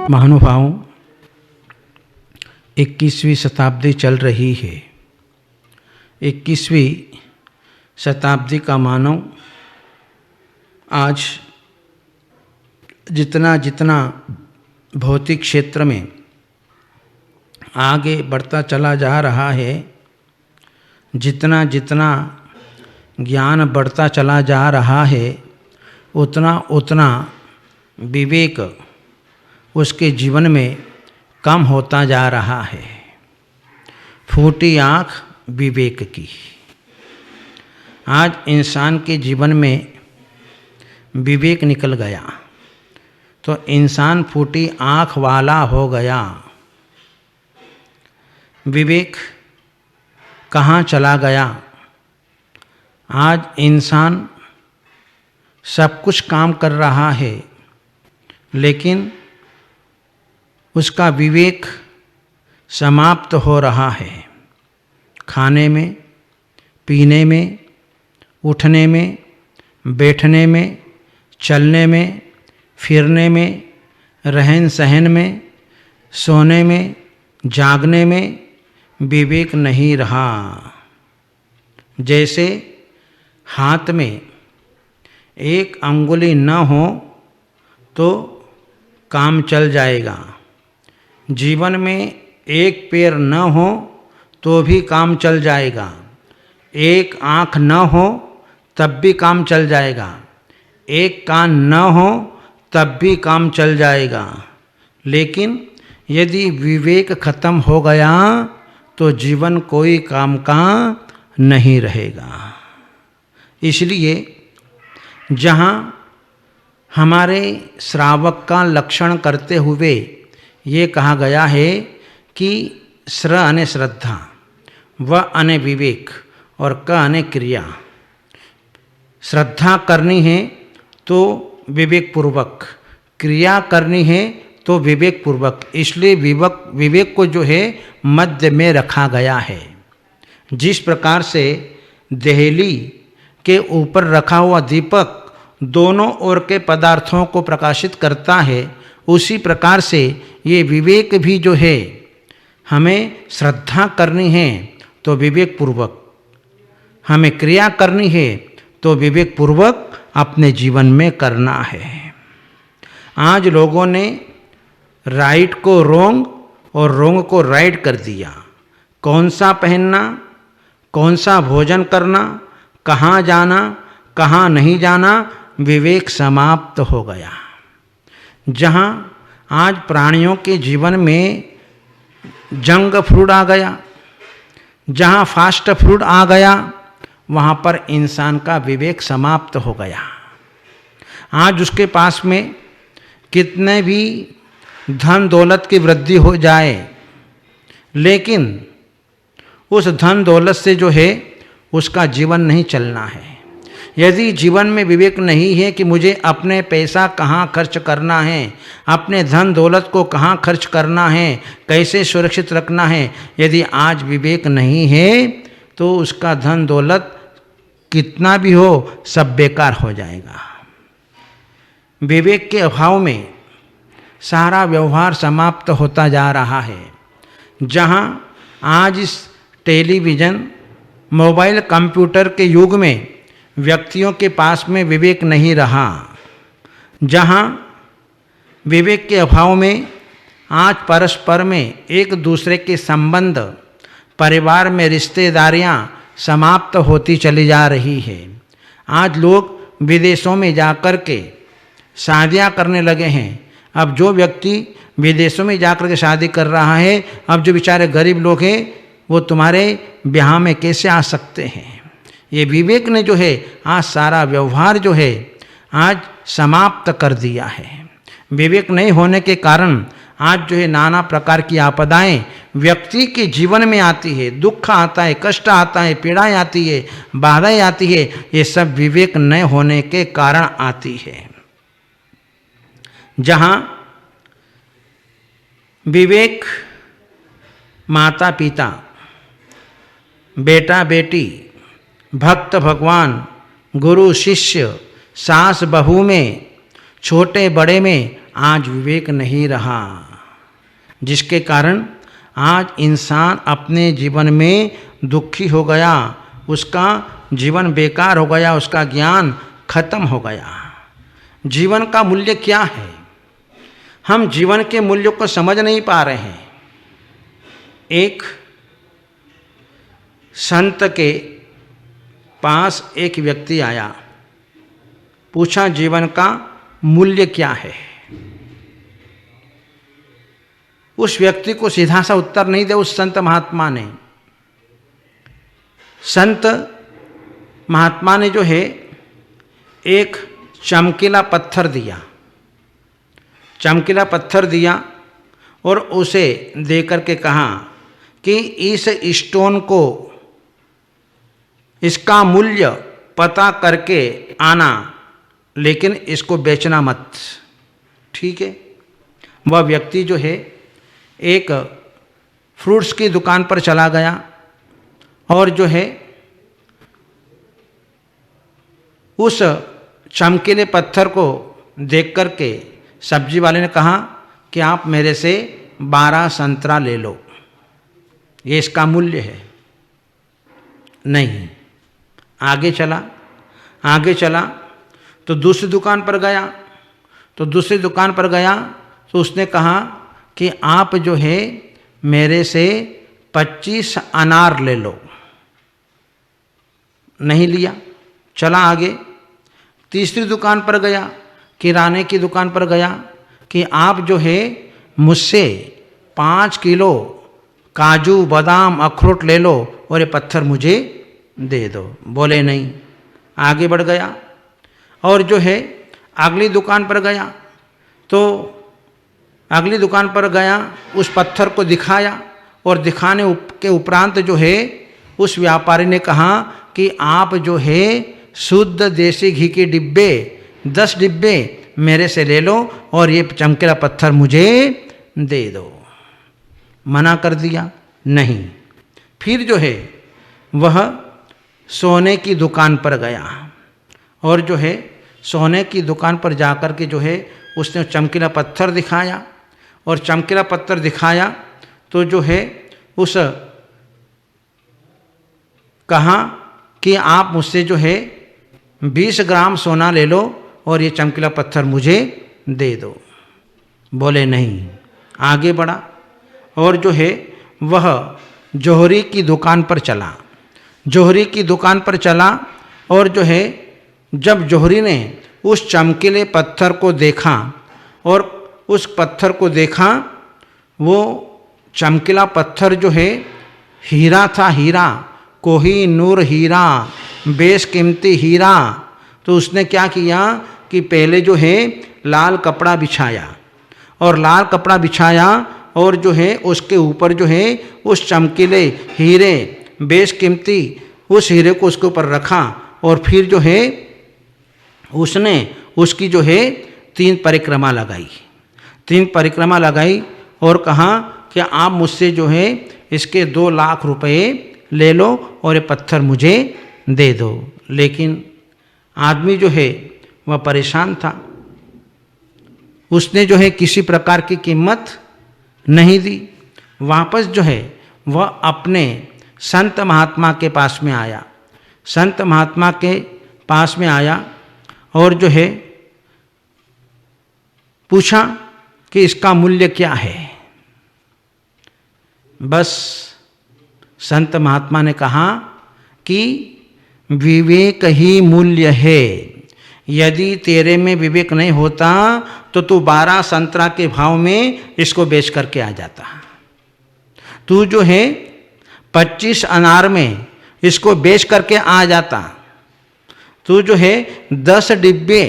महानुभावों, 21वीं शताब्दी चल रही है। 21वीं शताब्दी का मानव आज जितना जितना भौतिक क्षेत्र में आगे बढ़ता चला जा रहा है, जितना जितना ज्ञान बढ़ता चला जा रहा है, उतना उतना विवेक उसके जीवन में कम होता जा रहा है। फूटी आँख विवेक की। आज इंसान के जीवन में विवेक निकल गया तो इंसान फूटी आँख वाला हो गया। विवेक कहाँ चला गया? आज इंसान सब कुछ काम कर रहा है, लेकिन उसका विवेक समाप्त हो रहा है। खाने में, पीने में, उठने में, बैठने में, चलने में, फिरने में, रहन सहन में, सोने में, जागने में विवेक नहीं रहा। जैसे हाथ में एक अंगुली न हो तो काम चल जाएगा, जीवन में एक पैर न हो तो भी काम चल जाएगा, एक आँख न हो तब भी काम चल जाएगा, एक कान न हो तब भी काम चल जाएगा। लेकिन यदि विवेक खत्म हो गया तो जीवन कोई काम का नहीं रहेगा। इसलिए जहाँ हमारे श्रावक का लक्षण करते हुए ये कहा गया है कि श्र अने श्रद्धा, व अने विवेक और क अने क्रिया। श्रद्धा करनी है तो विवेक पूर्वक, क्रिया करनी है तो विवेक पूर्वक। इसलिए विवेक को जो है मध्य में रखा गया है। जिस प्रकार से देहली के ऊपर रखा हुआ दीपक दोनों ओर के पदार्थों को प्रकाशित करता है, उसी प्रकार से ये विवेक भी जो है, हमें श्रद्धा करनी है तो विवेक पूर्वक, हमें क्रिया करनी है तो विवेक पूर्वक अपने जीवन में करना है। आज लोगों ने राइट को रोंग और रोंग को राइट कर दिया। कौन सा पहनना, कौन सा भोजन करना, कहाँ जाना, कहाँ नहीं जाना, विवेक समाप्त हो गया। जहाँ आज प्राणियों के जीवन में जंक फूड आ गया, जहाँ फास्ट फूड आ गया, वहाँ पर इंसान का विवेक समाप्त हो गया। आज उसके पास में कितने भी धन दौलत की वृद्धि हो जाए, लेकिन उस धन दौलत से जो है उसका जीवन नहीं चलना है। यदि जीवन में विवेक नहीं है कि मुझे अपने पैसा कहाँ खर्च करना है, अपने धन दौलत को कहाँ खर्च करना है, कैसे सुरक्षित रखना है, यदि आज विवेक नहीं है तो उसका धन दौलत कितना भी हो सब बेकार हो जाएगा। विवेक के अभाव में सारा व्यवहार समाप्त होता जा रहा है। जहाँ आज इस टेलीविज़न, मोबाइल, कंप्यूटर के युग में व्यक्तियों के पास में विवेक नहीं रहा, जहाँ विवेक के अभाव में आज परस्पर में एक दूसरे के संबंध, परिवार में रिश्तेदारियाँ समाप्त होती चली जा रही है। आज लोग विदेशों में जाकर के शादियाँ करने लगे हैं। अब जो व्यक्ति विदेशों में जाकर के शादी कर रहा है, अब जो बेचारे गरीब लोग हैं वो तुम्हारे ब्याह में कैसे आ सकते हैं? ये विवेक ने जो है आज सारा व्यवहार जो है आज समाप्त कर दिया है। विवेक नहीं होने के कारण आज जो है नाना प्रकार की आपदाएं व्यक्ति के जीवन में आती है, दुख आता है, कष्ट आता है, पीड़ाएं आती है, बाधाएं आती है। ये सब विवेक न होने के कारण आती है। जहाँ विवेक माता पिता, बेटा बेटी, भक्त भगवान, गुरु शिष्य, सास बहू में, छोटे बड़े में आज विवेक नहीं रहा, जिसके कारण आज इंसान अपने जीवन में दुखी हो गया, उसका जीवन बेकार हो गया, उसका ज्ञान खत्म हो गया। जीवन का मूल्य क्या है? हम जीवन के मूल्यों को समझ नहीं पा रहे हैं। एक संत के पास एक व्यक्ति आया, पूछा जीवन का मूल्य क्या है। उस व्यक्ति को सीधा सा उत्तर नहीं दिया उस संत महात्मा ने। संत महात्मा ने जो है एक चमकीला पत्थर दिया, चमकीला पत्थर दिया और उसे दे करके कहा कि इस स्टोन को, इसका मूल्य पता करके आना, लेकिन इसको बेचना मत। ठीक है। वह व्यक्ति जो है एक फ्रूट्स की दुकान पर चला गया और जो है उस चमकीले पत्थर को देख करके सब्जी वाले ने कहा कि आप मेरे से 12 संतरा ले लो, ये इसका मूल्य है। नहीं, आगे चला तो दूसरी दुकान पर गया, तो उसने कहा कि आप जो है मेरे से 25 अनार ले लो। नहीं लिया, चला आगे। तीसरी दुकान पर गया, किराने की दुकान पर गया कि आप जो है मुझसे 5 किलो काजू बादाम अखरोट ले लो और ये पत्थर मुझे दे दो। बोले नहीं, आगे बढ़ गया और जो है अगली दुकान पर गया, तो अगली दुकान पर गया, उस पत्थर को दिखाया और दिखाने के उपरांत जो है उस व्यापारी ने कहा कि आप जो है शुद्ध देसी घी के डिब्बे 10 डिब्बे मेरे से ले लो और ये चमकीला पत्थर मुझे दे दो। मना कर दिया, नहीं। फिर जो है वह सोने की दुकान पर गया और जो है सोने की दुकान पर जाकर के जो है उसने चमकीला पत्थर दिखाया और चमकीला पत्थर दिखाया तो जो है उस कहा कि आप मुझसे जो है 20 ग्राम सोना ले लो और ये चमकीला पत्थर मुझे दे दो। बोले नहीं, आगे बढ़ा और जो है वह जौहरी की दुकान पर चला। जौहरी की दुकान पर चला और जो है जब जौहरी ने उस चमकीले पत्थर को देखा और उस पत्थर को देखा, वो चमकीला पत्थर जो है हीरा था, हीरा, कोहिनूर हीरा, बेशकीमती हीरा। तो उसने क्या किया कि पहले जो है लाल कपड़ा बिछाया और लाल कपड़ा बिछाया और जो है उसके ऊपर जो है उस चमकीले हीरे बेशकीमती उस हीरे को उसके ऊपर रखा और फिर जो है उसने उसकी जो है 3 परिक्रमा लगाई। 3 परिक्रमा लगाई और कहा कि आप मुझसे जो है इसके 2 लाख रुपए ले लो और ये पत्थर मुझे दे दो। लेकिन आदमी जो है वह परेशान था, उसने जो है किसी प्रकार की कीमत नहीं दी। वापस जो है वह अपने संत महात्मा के पास में आया। संत महात्मा के पास में आया और जो है पूछा कि इसका मूल्य क्या है। बस संत महात्मा ने कहा कि विवेक ही मूल्य है। यदि तेरे में विवेक नहीं होता तो तू 12 संतरा के भाव में इसको बेच करके आ जाता। तू जो है 25 अनार में इसको बेच करके आ जाता। तू जो है 10 डिब्बे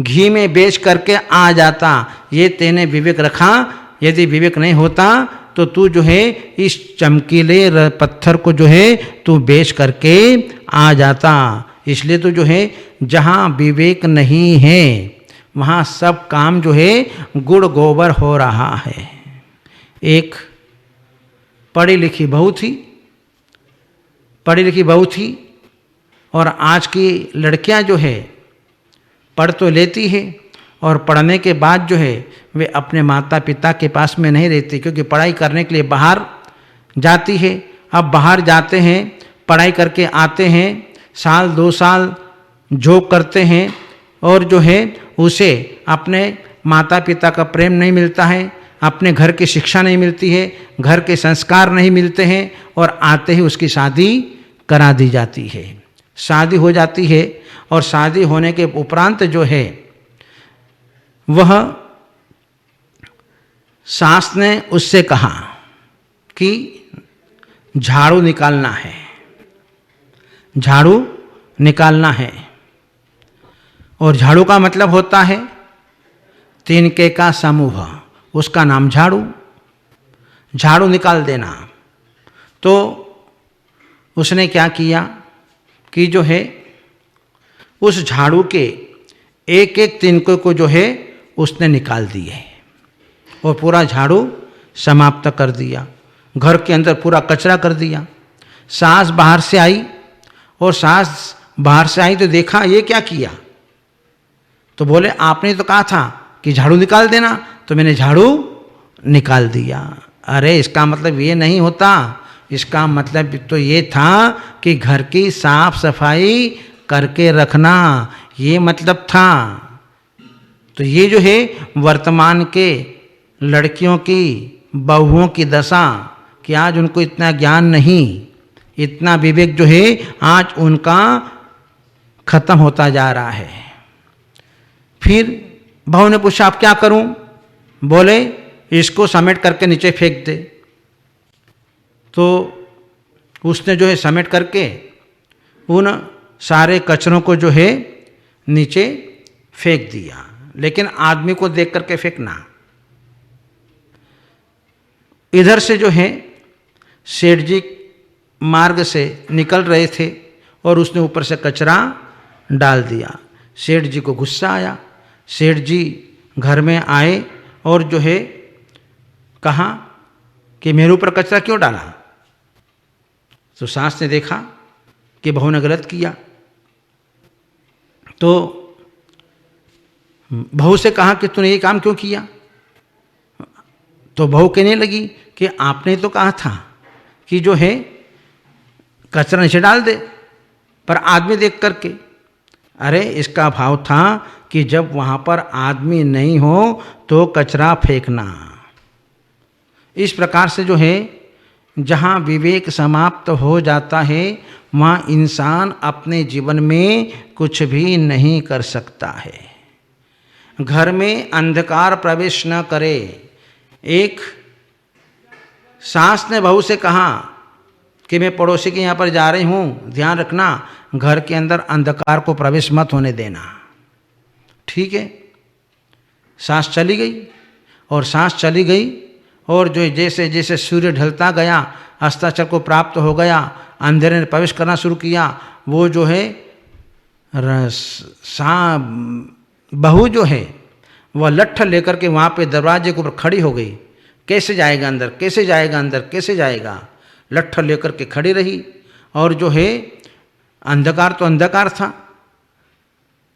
घी में बेच करके आ जाता। ये तेने विवेक रखा। यदि विवेक नहीं होता तो तू जो है इस चमकीले पत्थर को जो है तू बेच करके आ जाता। इसलिए तो जो है जहाँ विवेक नहीं है वहाँ सब काम जो है गुड़ गोबर हो रहा है। एक पढ़ी लिखी बहू थी और आज की लड़कियां जो है पढ़ तो लेती है और पढ़ने के बाद जो है वे अपने माता पिता के पास में नहीं रहती, क्योंकि पढ़ाई करने के लिए बाहर जाती है। अब बाहर जाते हैं, पढ़ाई करके आते हैं, साल 2 साल जॉब करते हैं और जो है उसे अपने माता पिता का प्रेम नहीं मिलता है, अपने घर की शिक्षा नहीं मिलती है, घर के संस्कार नहीं मिलते हैं और आते ही उसकी शादी करा दी जाती है। शादी हो जाती है और शादी होने के उपरांत जो है वह सास ने उससे कहा कि झाड़ू निकालना है, झाड़ू निकालना है। और झाड़ू का मतलब होता है तिनके का समूह, उसका नाम झाड़ू, झाड़ू निकाल देना। तो उसने क्या किया कि जो है उस झाड़ू के एक एक तिनके को जो है उसने निकाल दिए और पूरा झाड़ू समाप्त कर दिया, घर के अंदर पूरा कचरा कर दिया। सास बाहर से आई और सास बाहर से आई तो देखा ये क्या किया, तो बोले आपने तो कहा था कि झाड़ू निकाल देना, तो मैंने झाड़ू निकाल दिया। अरे इसका मतलब ये नहीं होता, इसका मतलब तो ये था कि घर की साफ सफाई करके रखना, ये मतलब था। तो ये जो है वर्तमान के लड़कियों की, बहुओं की दशा कि आज उनको इतना ज्ञान नहीं, इतना विवेक जो है आज उनका खत्म होता जा रहा है। फिर बहू ने पूछा आप क्या करूं, बोले इसको समेट करके नीचे फेंक दे। तो उसने जो है समेट करके उन सारे कचरों को जो है नीचे फेंक दिया, लेकिन आदमी को देख करके फेंकना। इधर से जो है सेठ जी मार्ग से निकल रहे थे और उसने ऊपर से कचरा डाल दिया। सेठ जी को गुस्सा आया, सेठ जी घर में आए और जो है कहा कि मेरे ऊपर कचरा क्यों डाला। तो सास ने देखा कि बहू ने गलत किया, तो बहू से कहा कि तूने ये काम क्यों किया। तो बहू कहने लगी कि आपने तो कहा था कि जो है कचरा नीचे डाल दे, पर आदमी देख करके। अरे इसका भाव था कि जब वहाँ पर आदमी नहीं हो तो कचरा फेंकना। इस प्रकार से जो है जहाँ विवेक समाप्त हो जाता है वहाँ इंसान अपने जीवन में कुछ भी नहीं कर सकता है। घर में अंधकार प्रवेश न करे। एक सास ने बहू से कहा कि मैं पड़ोसी के यहाँ पर जा रही हूँ, ध्यान रखना घर के अंदर अंधकार को प्रवेश मत होने देना। ठीक है, सास चली गई और सास चली गई और जो जैसे जैसे सूर्य ढलता गया, अस्ताचल को प्राप्त हो गया, अंधेरे ने प्रवेश करना शुरू किया। वो जो है बहू जो है वह लट्ठ लेकर के वहाँ पे दरवाजे के ऊपर खड़ी हो गई। कैसे जाएगा अंदर, कैसे जाएगा अंदर, कैसे जाएगा, लट्ठ लेकर के खड़ी रही। और जो है अंधकार तो अंधकार था,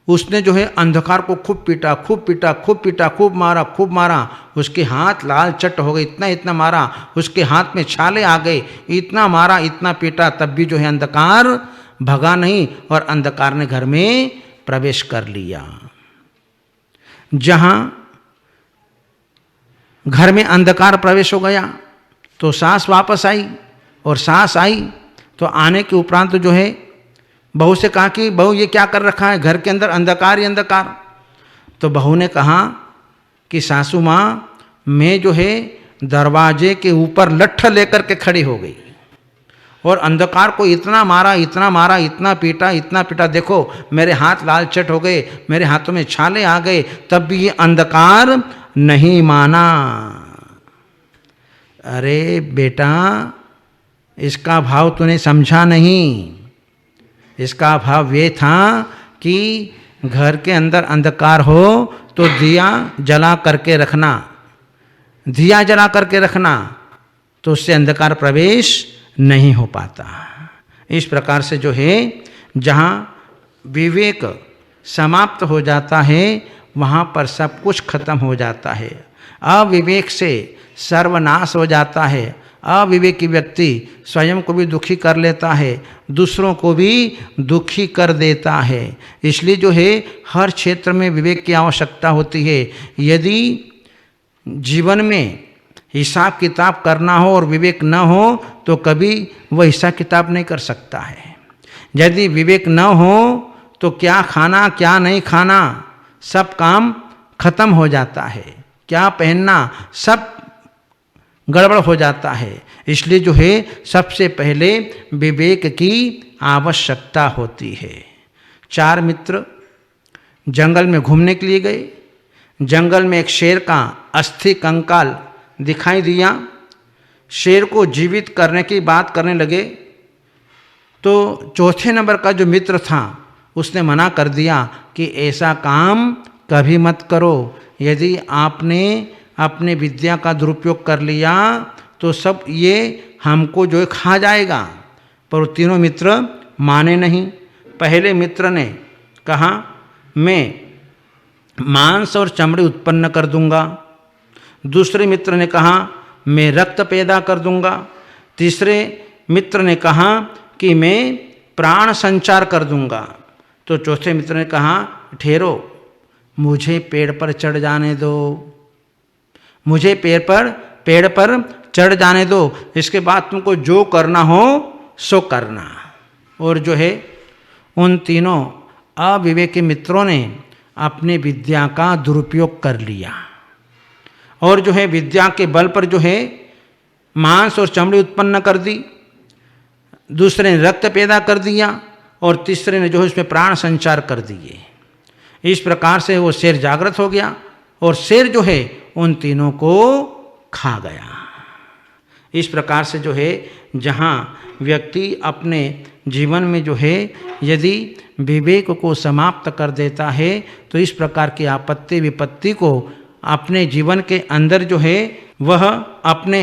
उसने जो है अंधकार को खूब पीटा, खूब पीटा, खूब पीटा, खूब मारा, खूब मारा। उसके हाथ लाल चट हो गए, इतना इतना मारा, उसके हाथ में छाले आ गए, इतना मारा, इतना पीटा, तब भी जो है अंधकार भगा नहीं और अंधकार ने घर में प्रवेश कर लिया। जहाँ घर में अंधकार प्रवेश हो गया तो सास वापस आई, और सास आई तो आने के उपरांत जो है बहू से कहा कि बहू ये क्या कर रखा है, घर के अंदर अंधकार ही अंधकार। तो बहू ने कहा कि सासू माँ मैं जो है दरवाजे के ऊपर लट्ठ लेकर के खड़ी हो गई और अंधकार को इतना मारा, इतना मारा, इतना पीटा, देखो मेरे हाथ लाल चट हो गए, मेरे हाथों में छाले आ गए, तब भी ये अंधकार नहीं माना। अरे बेटा इसका भाव तूने समझा नहीं। इसका भाव ये था कि घर के अंदर अंधकार हो तो दिया जला करके रखना, दिया जला करके रखना, तो उससे अंधकार प्रवेश नहीं हो पाता। इस प्रकार से जो है जहाँ विवेक समाप्त हो जाता है वहाँ पर सब कुछ खत्म हो जाता है। अविवेक से सर्वनाश हो जाता है। अविवेकी व्यक्ति स्वयं को भी दुखी कर लेता है, दूसरों को भी दुखी कर देता है। इसलिए जो है हर क्षेत्र में विवेक की आवश्यकता होती है। यदि जीवन में हिसाब किताब करना हो और विवेक न हो तो कभी वह हिसाब किताब नहीं कर सकता है। यदि विवेक न हो तो क्या खाना क्या नहीं खाना सब काम खत्म हो जाता है, क्या पहनना सब गड़बड़ हो जाता है। इसलिए जो है सबसे पहले विवेक की आवश्यकता होती है। 4 मित्र जंगल में घूमने के लिए गए। जंगल में एक शेर का अस्थि कंकाल दिखाई दिया। शेर को जीवित करने की बात करने लगे तो चौथे नंबर का जो मित्र था उसने मना कर दिया कि ऐसा काम कभी मत करो। यदि आपने अपने विद्या का दुरुपयोग कर लिया तो सब ये हमको जो है खा जाएगा। पर वो तीनों मित्र माने नहीं। पहले मित्र ने कहा मैं मांस और चमड़ी उत्पन्न कर दूंगा। दूसरे मित्र ने कहा मैं रक्त पैदा कर दूंगा। तीसरे मित्र ने कहा कि मैं प्राण संचार कर दूंगा। तो चौथे मित्र ने कहा ठहरो, मुझे पेड़ पर चढ़ जाने दो, मुझे पेड़ पर चढ़ जाने दो, इसके बाद तुमको जो करना हो सो करना। और जो है उन तीनों अविवेकी मित्रों ने अपनी विद्या का दुरुपयोग कर लिया और जो है विद्या के बल पर जो है मांस और चमड़ी उत्पन्न कर दी। दूसरे ने रक्त पैदा कर दिया और तीसरे ने जो है उसमें प्राण संचार कर दिए। इस प्रकार से वो शेर जागृत हो गया और शेर जो है उन तीनों को खा गया। इस प्रकार से जो है जहाँ व्यक्ति अपने जीवन में जो है यदि विवेक को समाप्त कर देता है तो इस प्रकार की आपत्ति विपत्ति को अपने जीवन के अंदर जो है वह अपने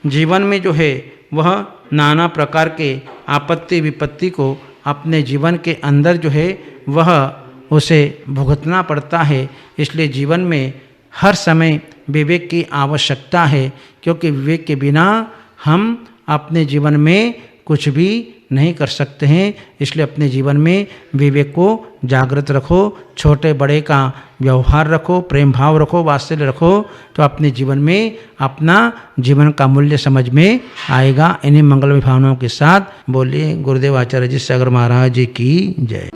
जीवन में जो है वह नाना प्रकार के आपत्ति विपत्ति को अपने जीवन के अंदर जो है वह उसे भुगतना पड़ता है। इसलिए जीवन में हर समय विवेक की आवश्यकता है, क्योंकि विवेक के बिना हम अपने जीवन में कुछ भी नहीं कर सकते हैं। इसलिए अपने जीवन में विवेक को जागृत रखो, छोटे बड़े का व्यवहार रखो, प्रेम भाव रखो, वात्सल्य रखो, तो अपने जीवन में अपना जीवन का मूल्य समझ में आएगा। इन्हीं मंगलमय भावनाओं के साथ बोलिए गुरुदेव आचार्य जी सागर महाराज जी की जय।